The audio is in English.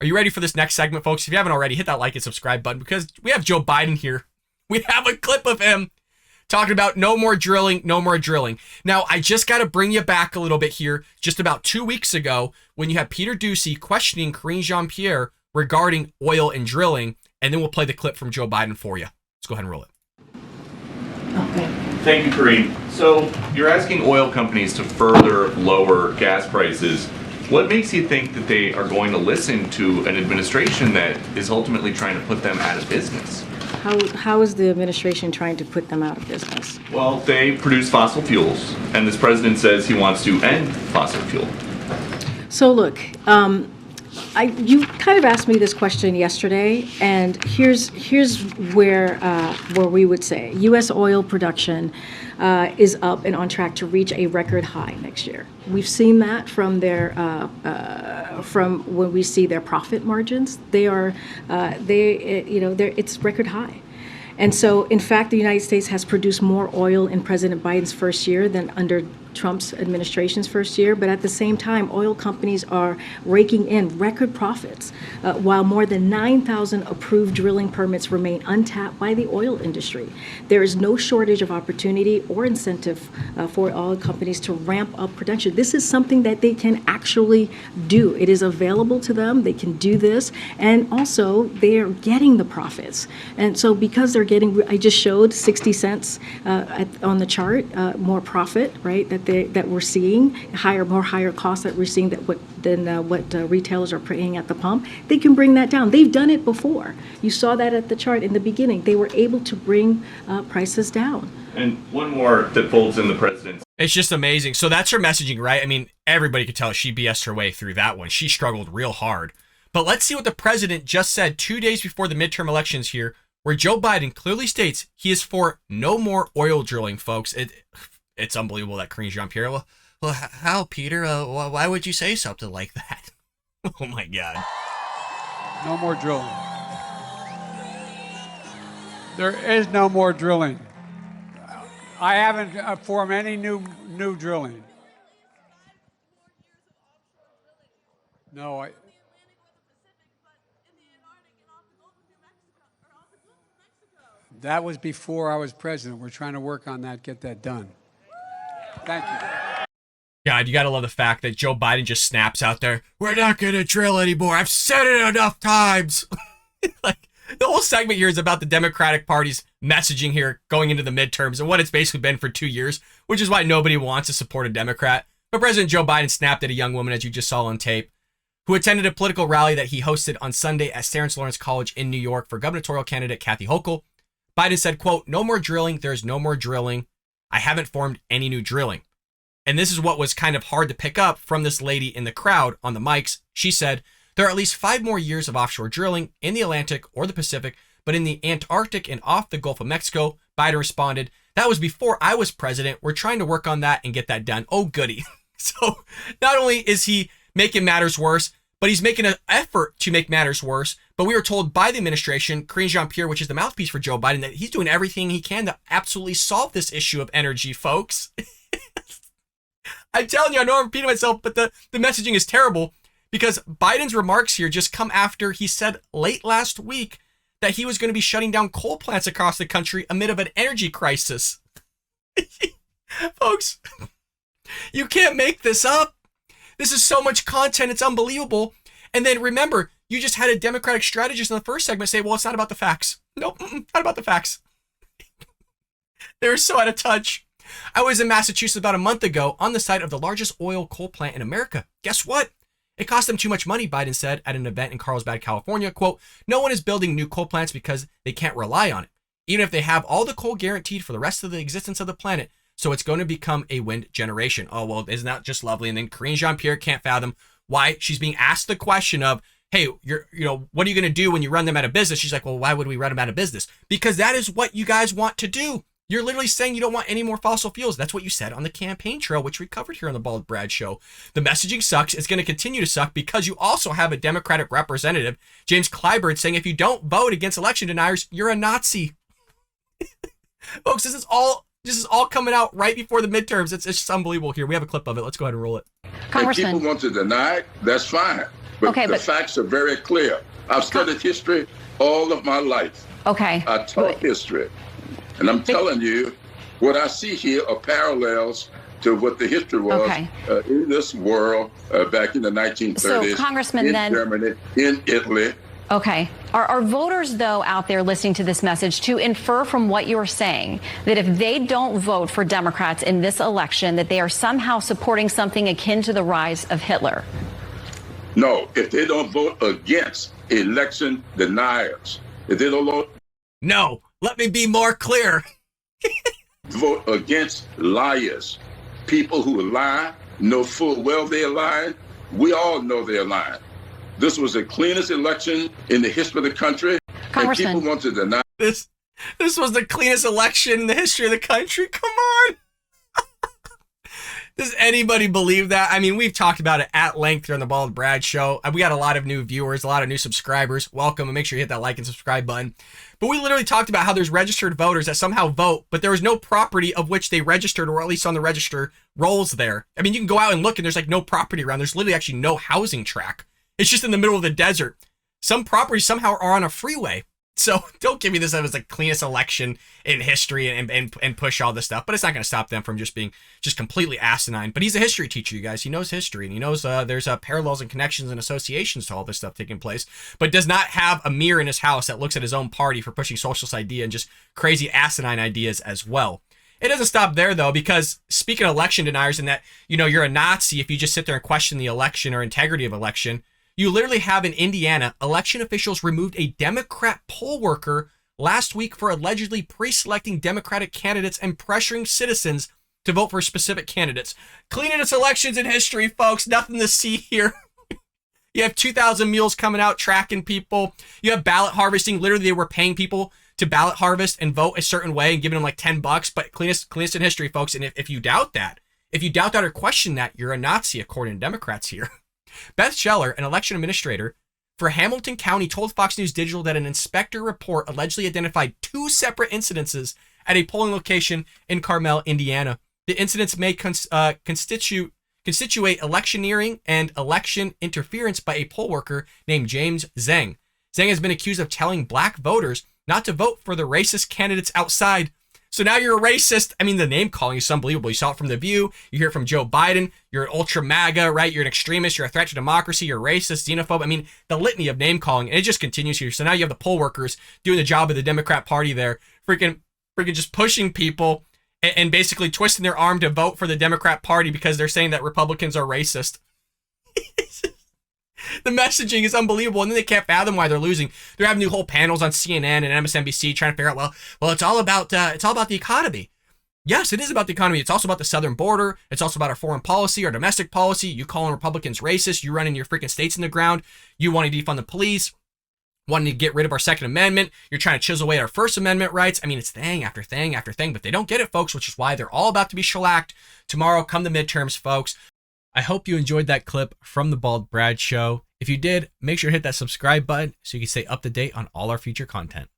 Are you ready for this next segment, folks? If you haven't already, hit that like and subscribe button because we have Joe Biden here. We have a clip of him talking about no more drilling, no more drilling. Now, I just got to bring you back a little bit here. Just about 2 weeks ago, when you had Peter Doocy questioning Karine Jean-Pierre regarding oil and drilling, and then we'll play the clip from Joe Biden for you. Let's go ahead and roll it. Okay. Thank you, Karine. So you're asking oil companies to further lower gas prices. What makes you think that they are going to listen to an administration that is ultimately trying to put them out of business? How is the administration trying to put them out of business? Well, they produce fossil fuels, and this president says he wants to end fossil fuel. So look, you kind of asked me this question yesterday, and here's where we would say U.S. oil production is up and on track to reach a record high next year. We've seen that from from when we see their profit margins. It's record high. And so, in fact, the United States has produced more oil in President Biden's first year than under Trump's administration's first year. But at the same time, oil companies are raking in record profits, while more than 9,000 approved drilling permits remain untapped by the oil industry. There is no shortage of opportunity or incentive for oil companies to ramp up production. This is something that they can actually do. It is available to them. They can do this. And also, they are getting the profits. And so because they're getting, I just showed 60 cents on the chart, more profit, right, that we're seeing, higher costs that we're seeing than what retailers are paying at the pump. They can bring that down. They've done it before. You saw that at the chart in the beginning. They were able to bring prices down. And one more that folds in the president's. It's just amazing. So that's her messaging, right? I mean, everybody could tell she BS'd her way through that one. She struggled real hard. But let's see what the president just said 2 days before the midterm elections here, where Joe Biden clearly states he is for no more oil drilling, folks. It's unbelievable that Karine Jean-Pierre, well, how, Peter? Why would you say something like that? Oh, my God. No more drilling. There is no more drilling. I haven't formed any new drilling. No, that was before I was president. We're trying to work on that, get that done. Thank you. God, you got to love the fact that Joe Biden just snaps out there, we're not going to drill anymore. I've said it enough times. Like, the whole segment here is about the Democratic Party's messaging here going into the midterms and what it's basically been for 2 years, which is why nobody wants to support a Democrat. But President Joe Biden snapped at a young woman, as you just saw on tape, who attended a political rally that he hosted on Sunday at Sarah Lawrence College in New York for gubernatorial candidate Kathy Hochul. Biden said, quote, no more drilling. There's no more drilling. I haven't formed any new drilling. And this is what was kind of hard to pick up from this lady in the crowd on the mics. She said, there are at least 5 more years of offshore drilling in the Atlantic or the Pacific, but in the Antarctic and off the Gulf of Mexico. Biden responded, that was before I was president. We're trying to work on that and get that done. Oh, goody. So not only is he making matters worse, but he's making an effort to make matters worse. But we were told by the administration, Karine Jean-Pierre, which is the mouthpiece for Joe Biden, that he's doing everything he can to absolutely solve this issue of energy, folks. I'm telling you, I know I'm repeating myself, but the messaging is terrible because Biden's remarks here just come after he said late last week that he was going to be shutting down coal plants across the country amid of an energy crisis. Folks, you can't make this up. This is so much content. It's unbelievable. And then remember, you just had a Democratic strategist in the first segment say, well, it's not about the facts. Nope, not about the facts. They're so out of touch. I was in Massachusetts about a month ago on the site of the largest oil coal plant in America. Guess what? It cost them too much money, Biden said at an event in Carlsbad, California. Quote, no one is building new coal plants because they can't rely on it, even if they have all the coal guaranteed for the rest of the existence of the planet. So it's going to become a wind generation. Oh, well, isn't that just lovely? And then Karine Jean-Pierre can't fathom why she's being asked the question of, hey, what are you going to do when you run them out of business? She's like, well, why would we run them out of business? Because that is what you guys want to do. You're literally saying you don't want any more fossil fuels. That's what you said on the campaign trail, which we covered here on the Bald Brad Show. The messaging sucks. It's going to continue to suck because you also have a Democratic representative, James Clyburn, saying if you don't vote against election deniers, you're a Nazi. Folks, this is all coming out right before the midterms. It's just unbelievable here. We have a clip of it. Let's go ahead and roll it. If people want to deny it, that's fine. But Okay, the but- facts are very clear. I've studied history all of my life. Okay. I taught history. And I'm telling you, what I see here are parallels to what the history was Okay. In this world back in the 1930s. So, Congressman, in then- Germany, in Italy. Okay. Are voters, though, out there listening to this message to infer from what you're saying that if they don't vote for Democrats in this election, that they are somehow supporting something akin to the rise of Hitler? No, if they don't vote against election deniers, if they don't No, let me be more clear. vote against liars, people who lie, know full well they're lying, we all know they're lying. This was the cleanest election in the history of the country. Congressman. And people want to deny. This was the cleanest election in the history of the country. Come on. Does anybody believe that? I mean, we've talked about it at length here on the Bald Brad Show. We got a lot of new viewers, a lot of new subscribers. Welcome, and make sure you hit that like and subscribe button. But we literally talked about how there's registered voters that somehow vote, but there was no property of which they registered, or at least on the register rolls there. I mean, you can go out and look, and there's like no property around. There's literally actually no housing track. It's just in the middle of the desert. Some properties somehow are on a freeway. So don't give me this as the cleanest election in history and push all this stuff. But it's not going to stop them from just being just completely asinine. But he's a history teacher, you guys. He knows history, and he knows there's parallels and connections and associations to all this stuff taking place. But does not have a mirror in his house that looks at his own party for pushing socialist idea and just crazy asinine ideas as well. It doesn't stop there, though, because speaking of election deniers and that, you know, you're a Nazi if you just sit there and question the election or integrity of election. You literally have in Indiana, election officials removed a Democrat poll worker last week for allegedly pre-selecting Democratic candidates and pressuring citizens to vote for specific candidates. Cleanest elections in history, folks. Nothing to see here. You have 2,000 mules coming out tracking people. You have ballot harvesting. Literally, they were paying people to ballot harvest and vote a certain way and giving them like $10. But cleanest in history, folks. And if you doubt that, or question that, you're a Nazi, according to Democrats here. Beth Scheller, an election administrator for Hamilton County, told Fox News Digital that an inspector report allegedly identified 2 separate incidences at a polling location in Carmel, Indiana. The incidents may constitute electioneering and election interference by a poll worker named James Zhang. Zhang has been accused of telling black voters not to vote for the racist candidates outside. So now you're a racist. I mean, the name calling is unbelievable. You saw it from The View. You hear it from Joe Biden. You're an ultra MAGA, right? You're an extremist. You're a threat to democracy. You're racist, xenophobe. I mean, the litany of name calling, and it just continues here. So now you have the poll workers doing the job of the Democrat Party there, freaking just pushing people and basically twisting their arm to vote for the Democrat Party because they're saying that Republicans are racist. The messaging is unbelievable, and then they can't fathom why they're losing. They're having new whole panels on CNN and MSNBC trying to figure out, well, it's all about the economy. Yes, it is about the economy. It's also about the southern border. It's also about our foreign policy, our domestic policy. You calling Republicans racist. You running your freaking states in the ground. You wanting to defund the police. Wanting to get rid of our Second Amendment. You're trying to chisel away at our First Amendment rights. I mean, it's thing after thing after thing, but they don't get it, folks, which is why they're all about to be shellacked tomorrow come the midterms, folks. I hope you enjoyed that clip from the Bald Brad Show. If you did, make sure to hit that subscribe button so you can stay up to date on all our future content.